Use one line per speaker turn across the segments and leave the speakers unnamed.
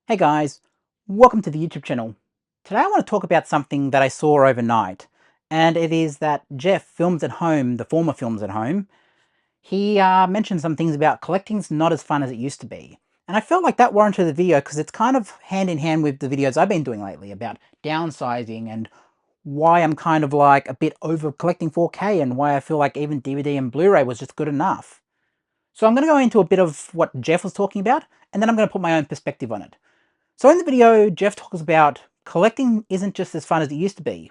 Hey guys, welcome to the YouTube channel. Today I want to talk about something that I saw overnight, and it is that Jeff, Films at Home, the former Films at Home, he mentioned some things about collecting's not as fun as it used to be. And I felt like that warranted the video because it's kind of hand in hand with the videos I've been doing lately about downsizing and why I'm kind of like a bit over collecting 4K and why I feel like even DVD and Blu-ray was just good enough. So I'm going to go into a bit of what Jeff was talking about, and then I'm going to put my own perspective on it. So in the video, Jeff talks about collecting isn't just as fun as it used to be.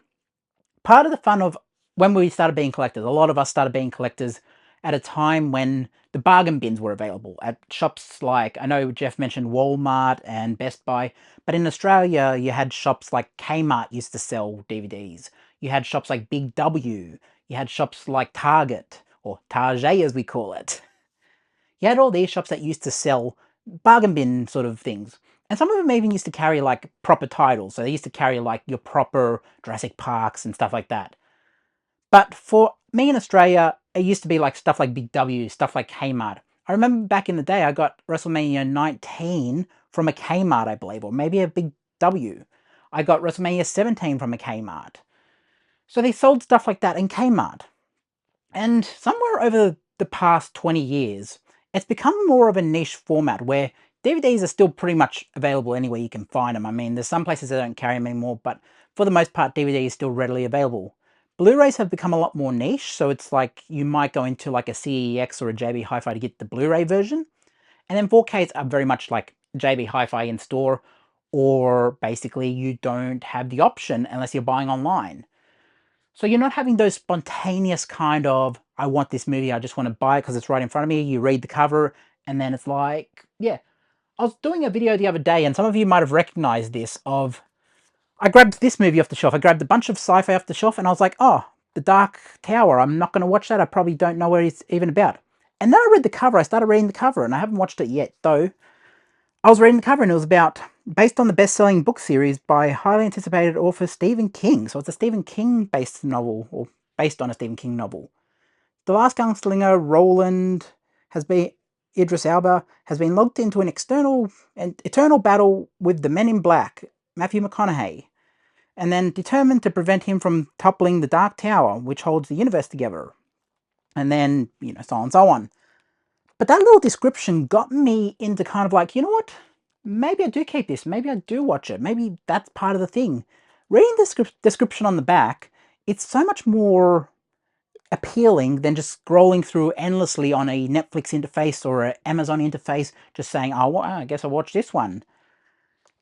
Part of the fun of when we started being collectors, a lot of us started being collectors at a time when the bargain bins were available at shops like, I know Jeff mentioned Walmart and Best Buy, but in Australia you had shops like Kmart used to sell DVDs. You had shops like Big W. You had shops like Target, or Target as we call it. You had all these shops that used to sell bargain bin sort of things. And some of them even used to carry like proper titles. So they used to carry like your proper Jurassic Parks and stuff like that. But for me in Australia, it used to be like stuff like Big W, stuff like Kmart. I remember back in the day, I got WrestleMania 19 from a Kmart, I believe, or maybe a Big W. I got WrestleMania 17 from a Kmart. So they sold stuff like that in Kmart. And somewhere over the past 20 years, it's become more of a niche format where DVDs are still pretty much available anywhere you can find them. I mean, there's some places that don't carry them anymore, but for the most part, DVD is still readily available. Blu-rays have become a lot more niche, so it's like you might go into like a CEX or a JB Hi-Fi to get the Blu-ray version. And then 4Ks are very much like JB Hi-Fi in store, or basically you don't have the option unless you're buying online. So you're not having those spontaneous kind of, I want this movie, I just want to buy it because it's right in front of me. You read the cover, and then it's like, yeah. I was doing a video the other day, and some of you might have recognized this, of, I grabbed this movie off the shelf. I grabbed a bunch of sci-fi off the shelf, and I was like, oh, The Dark Tower. I'm not going to watch that. I probably don't know what it's even about. And then I read the cover. I started reading the cover, and I haven't watched it yet, though. I was reading the cover and it was about, based on the best-selling book series by highly anticipated author Stephen King. So it's a Stephen King-based novel, or based on a Stephen King novel. The last gunslinger, Roland, has been, Idris Elba, has been locked into an eternal battle with the Men in Black, Matthew McConaughey, and then determined to prevent him from toppling the Dark Tower, which holds the universe together. And then, so on and so on. But that little description got me into kind of like, you know what? Maybe I do keep this. Maybe I do watch it. Maybe that's part of the thing. Reading the description on the back, it's so much more appealing than just scrolling through endlessly on a Netflix interface or an Amazon interface, just saying, oh, well, I guess I'll watch this one.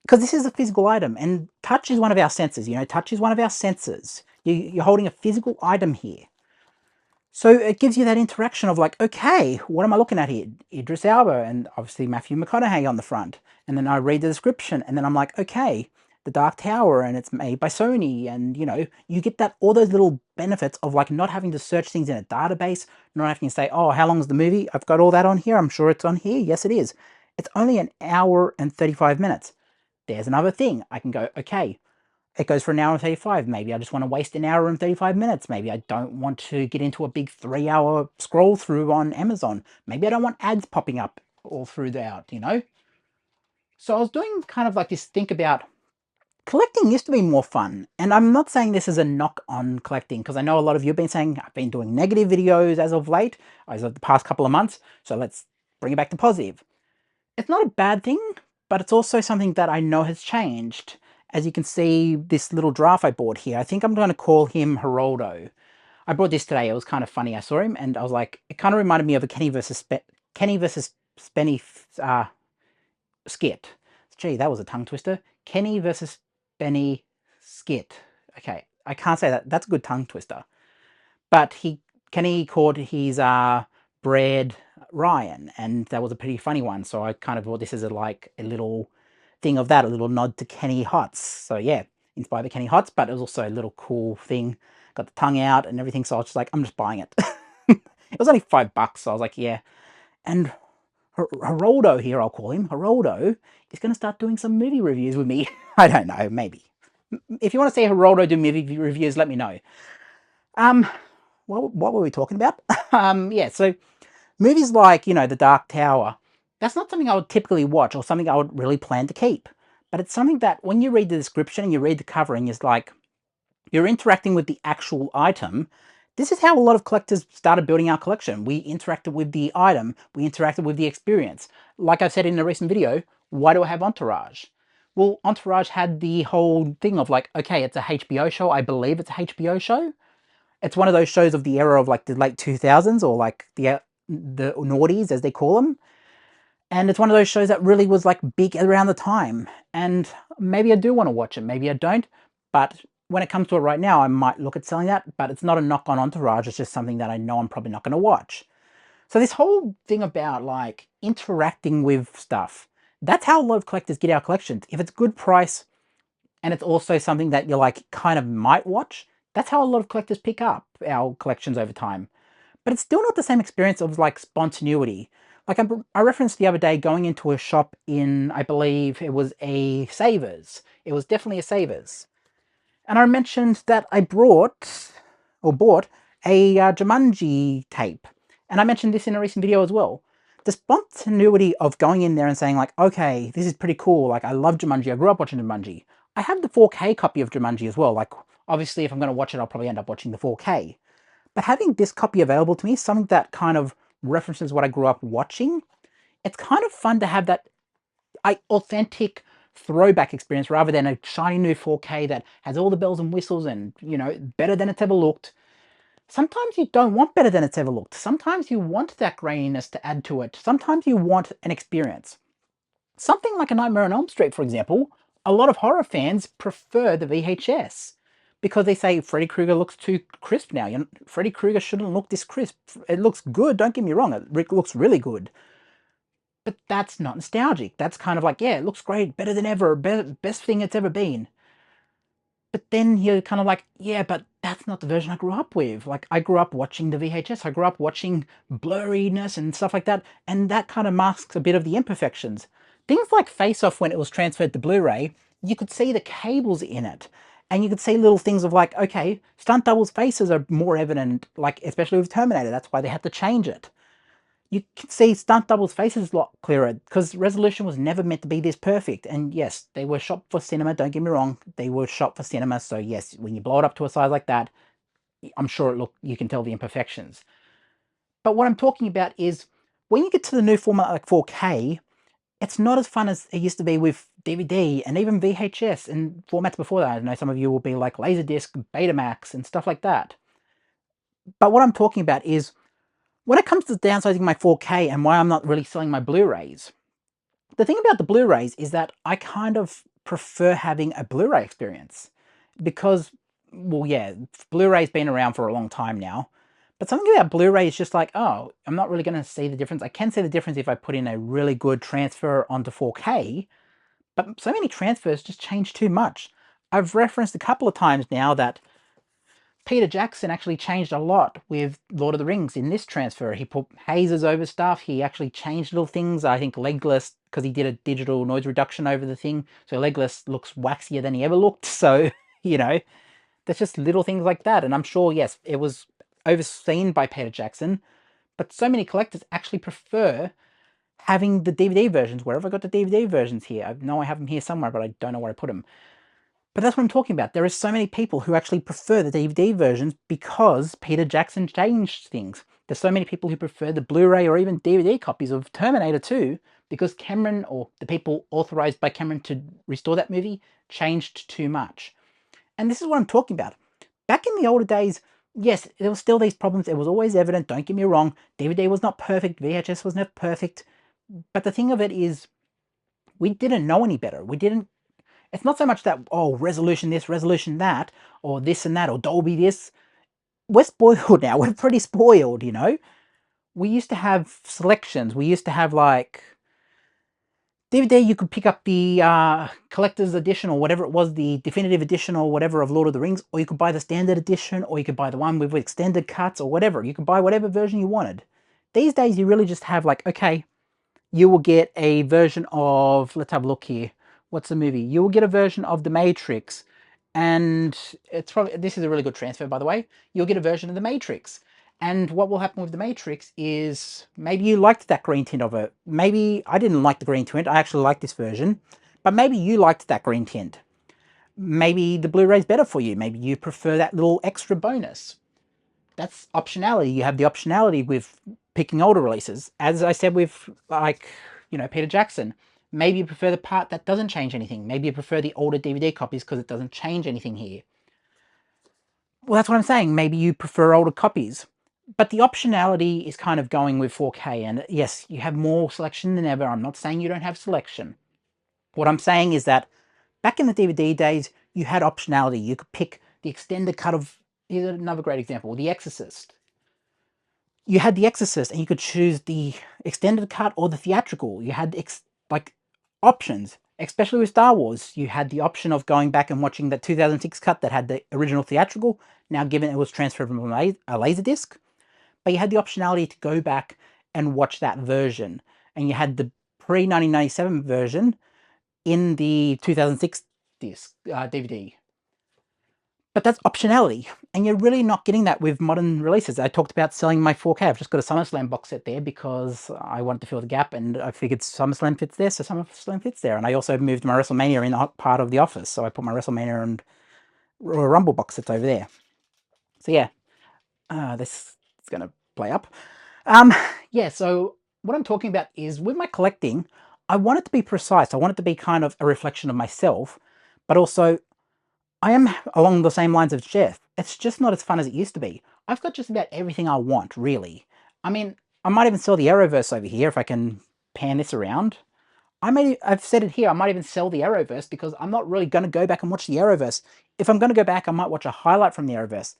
Because this is a physical item, and touch is one of our senses. Touch is one of our senses. You're holding a physical item here. So it gives you that interaction of like, okay, what am I looking at here? Idris Elba and obviously Matthew McConaughey on the front. And then I read the description and then I'm like, okay, The Dark Tower, and it's made by Sony. And you get that, all those little benefits of like not having to search things in a database, not having to say, oh, how long is the movie? I've got all that on here. I'm sure it's on here. Yes, it is. It's only an hour and 35 minutes. There's another thing. I can go, okay, it goes for an hour and 35. Maybe I just want to waste an hour and 35 minutes. Maybe I don't want to get into a big 3-hour scroll through on Amazon. Maybe I don't want ads popping up all throughout, So I was doing kind of like this think about, collecting used to be more fun. And I'm not saying this is a knock on collecting, because I know a lot of you have been saying I've been doing negative videos as of late, as of the past couple of months. So let's bring it back to positive. It's not a bad thing, but it's also something that I know has changed. As you can see, this little giraffe I bought here, I think I'm going to call him Geraldo. I bought this today. It was kind of funny. I saw him and I was like, it kind of reminded me of a Kenny versus Spenny skit. Gee, that was a tongue twister. Kenny versus Benny skit. Okay, I can't say that. That's a good tongue twister. But Kenny called his bread Ryan, and that was a pretty funny one. So I kind of thought this is a little thing of that, a little nod to Kenny Hots. So yeah, inspired by Kenny Hots, but it was also a little cool thing. Got the tongue out and everything, so I was just like, I'm just buying it. It was only $5, so I was like, yeah. And Geraldo here, I'll call him, Geraldo, is going to start doing some movie reviews with me. I don't know, maybe. If you want to see Geraldo do movie reviews, let me know. What were we talking about? Yeah, so movies like, The Dark Tower, that's not something I would typically watch or something I would really plan to keep. but it's something that when you read the description and you read the covering, is like you're interacting with the actual item. This is how a lot of collectors started building our collection. We interacted with the item, we interacted with the experience. Like I said in a recent video, why do I have Entourage? Well, Entourage had the whole thing of like, okay, it's a HBO show. I believe it's a HBO show. It's one of those shows of the era of like the late 2000s, or like the noughties as they call them. And it's one of those shows that really was like big around the time. And maybe I do want to watch it, maybe I don't. But when it comes to it right now, I might look at selling that. But it's not a knock on Entourage, it's just something that I know I'm probably not going to watch. So this whole thing about like interacting with stuff, that's how a lot of collectors get our collections. If it's good price and it's also something that you're like kind of might watch, that's how a lot of collectors pick up our collections over time. But it's still not the same experience of like spontaneity. Like I referenced the other day going into a shop in, I believe it was a Savers. It was definitely a Savers. And I mentioned that I bought a Jumanji tape. And I mentioned this in a recent video as well. The spontaneity of going in there and saying like, okay, this is pretty cool. Like I love Jumanji. I grew up watching Jumanji. I have the 4K copy of Jumanji as well. Like obviously if I'm going to watch it, I'll probably end up watching the 4K. But having this copy available to me, something that kind of references what I grew up watching, it's kind of fun to have that authentic throwback experience rather than a shiny new 4K that has all the bells and whistles and, you know, better than it's ever looked. Sometimes you don't want better than it's ever looked. Sometimes you want that graininess to add to it. Sometimes you want an experience. Something like A Nightmare on Elm Street, for example, a lot of horror fans prefer the VHS because they say Freddy Krueger looks too crisp now. You know, Freddy Krueger shouldn't look this crisp. It looks good, don't get me wrong, it looks really good. But that's not nostalgic. That's kind of like, yeah, it looks great, better than ever, best thing it's ever been. But then you're kind of like, yeah, but that's not the version I grew up with. Like, I grew up watching the VHS. I grew up watching blurriness and stuff like that, and that kind of masks a bit of the imperfections. Things like Face Off, when it was transferred to Blu-ray, you could see the cables in it. And you could see little things of like, okay, stunt doubles' faces are more evident, like, especially with Terminator. That's why they had to change it. You can see stunt doubles' faces a lot clearer because resolution was never meant to be this perfect. And yes, they were shot for cinema, don't get me wrong, they were shot for cinema. So yes, when you blow it up to a size like that, I'm sure you can tell the imperfections. But what I'm talking about is when you get to the new format like 4K, it's not as fun as it used to be with DVD and even VHS and formats before that. I know some of you will be like Laserdisc, Betamax and stuff like that. But what I'm talking about is when it comes to downsizing my 4K and why I'm not really selling my Blu-rays, the thing about the Blu-rays is that I kind of prefer having a Blu-ray experience because, well, yeah, Blu-ray's been around for a long time now, but something about Blu-ray is just like, oh, I'm not really going to see the difference. I can see the difference if I put in a really good transfer onto 4K, but so many transfers just change too much. I've referenced a couple of times now that Peter Jackson actually changed a lot with Lord of the Rings in this transfer. He put hazers over stuff. He actually changed little things. I think Legolas, because he did a digital noise reduction over the thing, so Legolas looks waxier than he ever looked. So, you know, there's just little things like that. And I'm sure, yes, it was overseen by Peter Jackson, but so many collectors actually prefer having the DVD versions. Where have I got the DVD versions here? I know I have them here somewhere, but I don't know where I put them. But that's what I'm talking about. There are so many people who actually prefer the DVD versions because Peter Jackson changed things. There's so many people who prefer the Blu-ray or even DVD copies of Terminator 2 because Cameron, or the people authorized by Cameron to restore that movie, changed too much. And this is what I'm talking about. Back in the older days, yes, there was still these problems. It was always evident, don't get me wrong. DVD was not perfect, VHS was not perfect. But the thing of it is, we didn't know any better. It's not so much that, oh, resolution this, resolution that, or this and that, or Dolby this. We're spoiled now. We're pretty spoiled, you know? We used to have selections. We used to have, like, DVD, you could pick up the collector's edition or whatever it was, the definitive edition or whatever of Lord of the Rings, or you could buy the standard edition, or you could buy the one with extended cuts or whatever. You could buy whatever version you wanted. These days, you really just have, like, okay, you will get a version of, let's have a look here. What's the movie? You will get a version of The Matrix, and it's probably, this is a really good transfer, by the way. You'll get a version of The Matrix. And what will happen with The Matrix is maybe you liked that green tint of it. Maybe I didn't like the green tint. I actually like this version. But maybe you liked that green tint. Maybe the Blu-ray's better for you. Maybe you prefer that little extra bonus. That's optionality. You have the optionality with picking older releases. As I said with, like, you know, Peter Jackson, maybe you prefer the part that doesn't change anything. Maybe you prefer the older DVD copies because it doesn't change anything here. Well, that's what I'm saying. Maybe you prefer older copies. But the optionality is kind of going with 4K. And yes, you have more selection than ever. I'm not saying you don't have selection. What I'm saying is that back in the DVD days, you had optionality. You could pick the extended cut of, here's another great example, The Exorcist. You had The Exorcist and you could choose the extended cut or the theatrical. You had like options, especially with Star Wars. You had the option of going back and watching the 2006 cut that had the original theatrical, now given it was transferred from a Laserdisc. But you had the optionality to go back and watch that version. And you had the pre-1997 version in the 2006 disc, DVD. But that's optionality, and you're really not getting that with modern releases. I talked about selling my 4K. I've just got a SummerSlam box set there because I wanted to fill the gap, and I figured SummerSlam fits there, so SummerSlam fits there. And I also moved my WrestleMania in the part of the office, so I put my WrestleMania and Royal Rumble box sets over there. So yeah, this is going to play up. Yeah, so what I'm talking about is with my collecting, I want it to be precise. I want it to be kind of a reflection of myself, but also I am along the same lines as Jeff. It's just not as fun as it used to be. I've got just about everything I want, really. I mean, I might even sell the Arrowverse over here if I can pan this around. I've said it here, I might even sell the Arrowverse because I'm not really going to go back and watch the Arrowverse. If I'm going to go back, I might watch a highlight from the Arrowverse.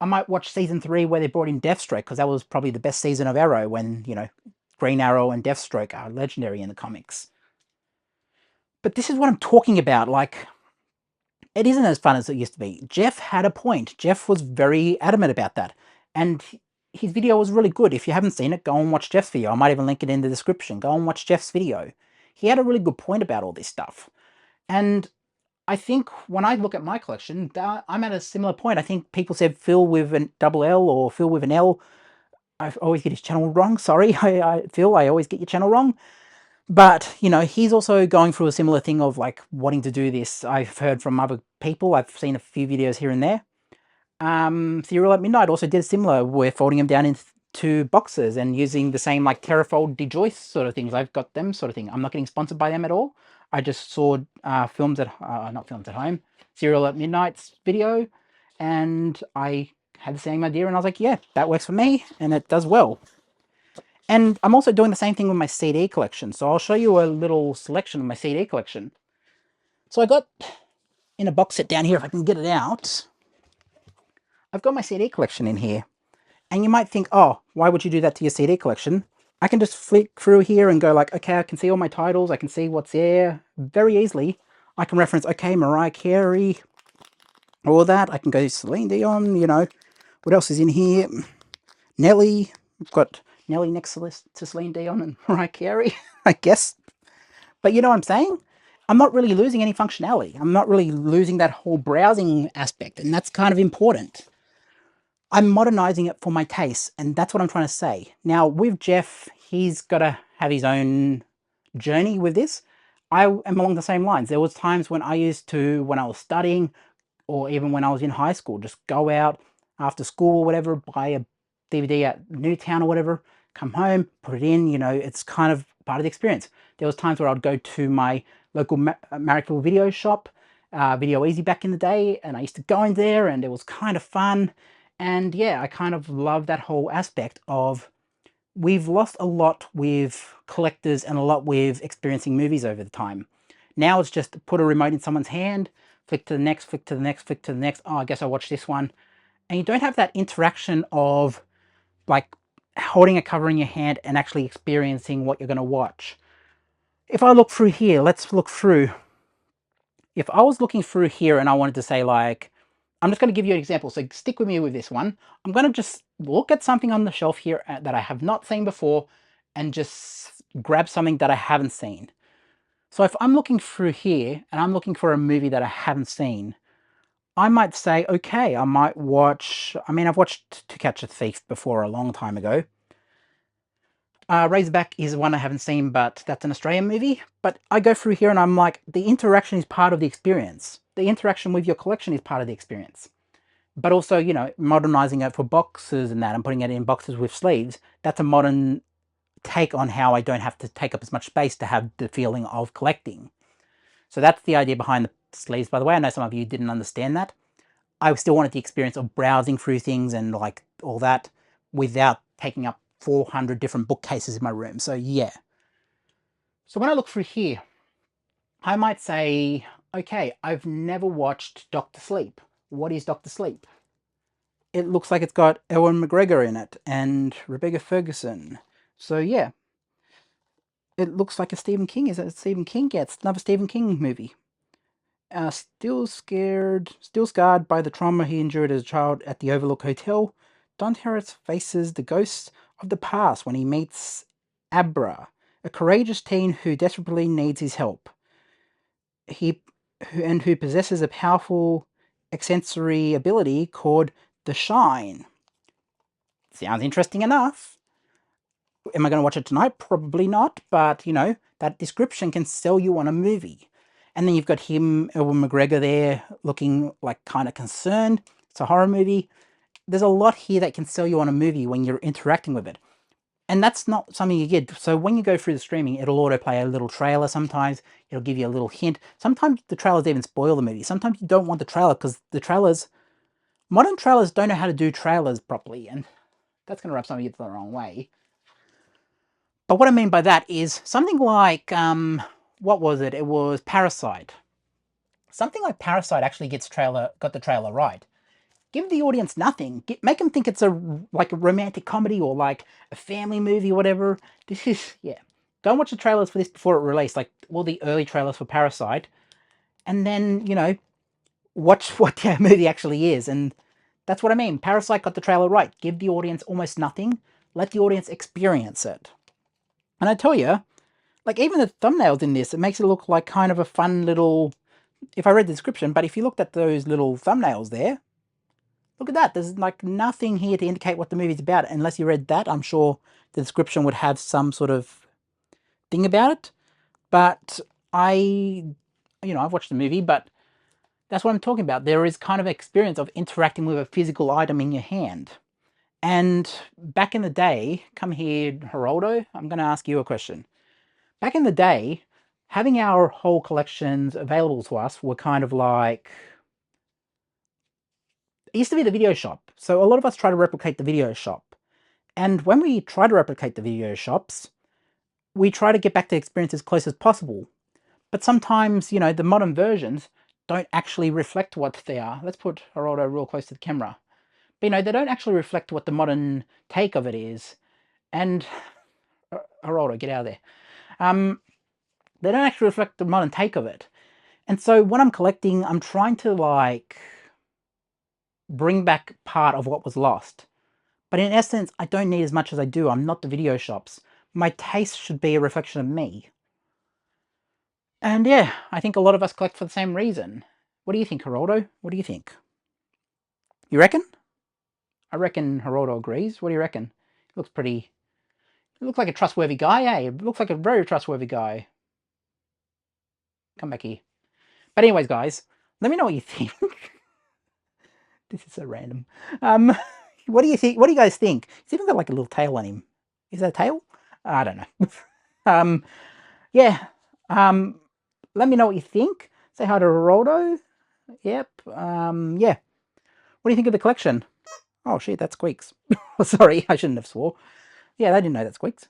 I might watch season 3 where they brought in Deathstroke because that was probably the best season of Arrow when, you know, Green Arrow and Deathstroke are legendary in the comics. But this is what I'm talking about, like, it isn't as fun as it used to be. Jeff had a point. Jeff was very adamant about that. And his video was really good. If you haven't seen it, go and watch Jeff's video. I might even link it in the description. Go and watch Jeff's video. He had a really good point about all this stuff. And I think when I look at my collection, I'm at a similar point. I think people said Phil with a double L or Phil with an L. I always get his channel wrong. Sorry, Phil, I always get your channel wrong. But, you know, he's also going through a similar thing of, like, wanting to do this. I've heard from other people. I've seen a few videos here and there. Serial at Midnight also did similar. We're folding them down into boxes and using the same, like, Terrafold DeJoyce sort of things. I've got them sort of thing. I'm not getting sponsored by them at all. I just saw not Films at Home, Serial at Midnight's video, and I had the same idea, and I was like, yeah, that works for me, and it does well. And I'm also doing the same thing with my CD collection. So I'll show you a little selection of my CD collection. So I got in a box set down here, if I can get it out. I've got my CD collection in here. And you might think, oh, why would you do that to your CD collection? I can just flick through here and go like, okay, I can see all my titles. I can see what's there very easily. I can reference, okay, Mariah Carey, all that. I can go Celine Dion, you know. What else is in here? Nelly. I've got Nelly next to Celine Dion and Mariah Carey, I guess. But you know what I'm saying? I'm not really losing any functionality. I'm not really losing that whole browsing aspect, and that's kind of important. I'm modernizing it for my taste, and that's what I'm trying to say. Now, with Jeff, he's got to have his own journey with this. I am along the same lines. There was times when I used to, when I was studying, or even when I was in high school, just go out after school or whatever, buy a DVD at Newtown or whatever, come home, put it in, you know, it's kind of part of the experience. There was times where I'd go to my local Marrickville video shop, Video Easy back in the day, and I used to go in there and it was kind of fun. And yeah, I kind of love that whole aspect of, we've lost a lot with collectors and a lot with experiencing movies over the time. Now it's just put a remote in someone's hand, flick to the next, flick to the next, flick to the next. Oh, I guess I'll watch this one. And you don't have that interaction of, like, holding a cover in your hand and actually experiencing what you're going to watch. If I look through here, let's look through. If I was looking through here and I wanted to say, like, I'm just going to give you an example, so stick with me with this one. I'm going to just look at something on the shelf here that I have not seen before and just grab something that I haven't seen. So if I'm looking through here and I'm looking for a movie that I haven't seen, I might say, okay, I might watch, I mean, I've watched To Catch a Thief before a long time ago. Razorback is one I haven't seen, but that's an Australian movie. But I go through here and I'm like, the interaction is part of the experience. The interaction with your collection is part of the experience. But also, you know, modernizing it for boxes and that, and putting it in boxes with sleeves, that's a modern take on how I don't have to take up as much space to have the feeling of collecting. So that's the idea behind the sleeves, by the way. I know some of you didn't understand that. I still wanted the experience of browsing through things and like all that without taking up 400 different bookcases in my room. So yeah. So when I look through here, I might say, okay, I've never watched Dr. Sleep. What is Dr. Sleep? It looks like it's got Ewan McGregor in it and Rebecca Ferguson. So yeah, it looks like a Stephen King. Is it Stephen King? Yeah, it's another Stephen King movie. Still scarred by the trauma he endured as a child at the Overlook Hotel, Don Harris faces the ghosts of the past when he meets Abra, a courageous teen who desperately needs his help. Who possesses a powerful exsensory ability called the Shine. Sounds interesting enough. Am I going to watch it tonight? Probably not, but you know, that description can sell you on a movie. And then you've got him, Ewan McGregor there, looking like kind of concerned. It's a horror movie. There's a lot here that can sell you on a movie when you're interacting with it. And that's not something you get. So when you go through the streaming, it'll autoplay a little trailer sometimes. It'll give you a little hint. Sometimes the trailers even spoil the movie. Sometimes you don't want the trailer because the trailers, modern trailers don't know how to do trailers properly. And that's going to rub some of you the wrong way. But what I mean by that is something like, what was it? It was Parasite. Something like Parasite actually got the trailer right. Give the audience nothing. Make them think it's like a romantic comedy or like a family movie or whatever. This is, yeah. Don't watch the trailers for this before it released, like all the early trailers for Parasite. And then, you know, watch what the movie actually is. And that's what I mean. Parasite got the trailer right. Give the audience almost nothing. Let the audience experience it. And I tell you, like even the thumbnails in this, it makes it look like kind of a fun little, if I read the description, but if you looked at those little thumbnails there, look at that. There's like nothing here to indicate what the movie's about. Unless you read that, I'm sure the description would have some sort of thing about it. But I've watched the movie, but that's what I'm talking about. There is kind of experience of interacting with a physical item in your hand. And back in the day, come here, Geraldo, I'm going to ask you a question. Back in the day, having our whole collections available to us were kind of like, it used to be the video shop. So a lot of us try to replicate the video shop. And when we try to replicate the video shops, we try to get back to experience as close as possible. But sometimes, you know, the modern versions don't actually reflect what they are. Let's put Geraldo real close to the camera. But, you know, they don't actually reflect what the modern take of it is. And, Geraldo, get out of there. They don't actually reflect the modern take of it. And so when I'm collecting, I'm trying to, like, bring back part of what was lost. But in essence, I don't need as much as I do. I'm not the video shops. My taste should be a reflection of me. And yeah, I think a lot of us collect for the same reason. What do you think, Geraldo? What do you think? You reckon? I reckon Geraldo agrees. What do you reckon? He looks pretty... He looks like a trustworthy guy, eh? He looks like a very trustworthy guy. Come back here. But anyways, guys, let me know what you think. This is so random. What do you think? What do you guys think? He's even got like a little tail on him. Is that a tail? I don't know. Yeah. Let me know what you think. Say hi to Geraldo. Yep. Yeah. What do you think of the collection? Oh shit, that squeaks. Sorry, I shouldn't have swore. Yeah, they didn't know that squeaks.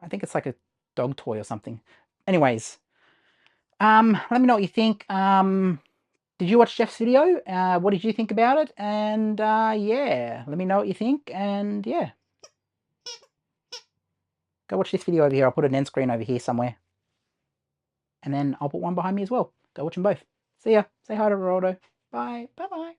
I think it's like a dog toy or something. Anyways, let me know what you think. Did you watch Jeff's video? What did you think about it? And yeah, let me know what you think. And yeah, go watch this video over here. I'll put an end screen over here somewhere. And then I'll put one behind me as well. Go watch them both. See ya. Say hi to Geraldo. Bye. Bye-bye.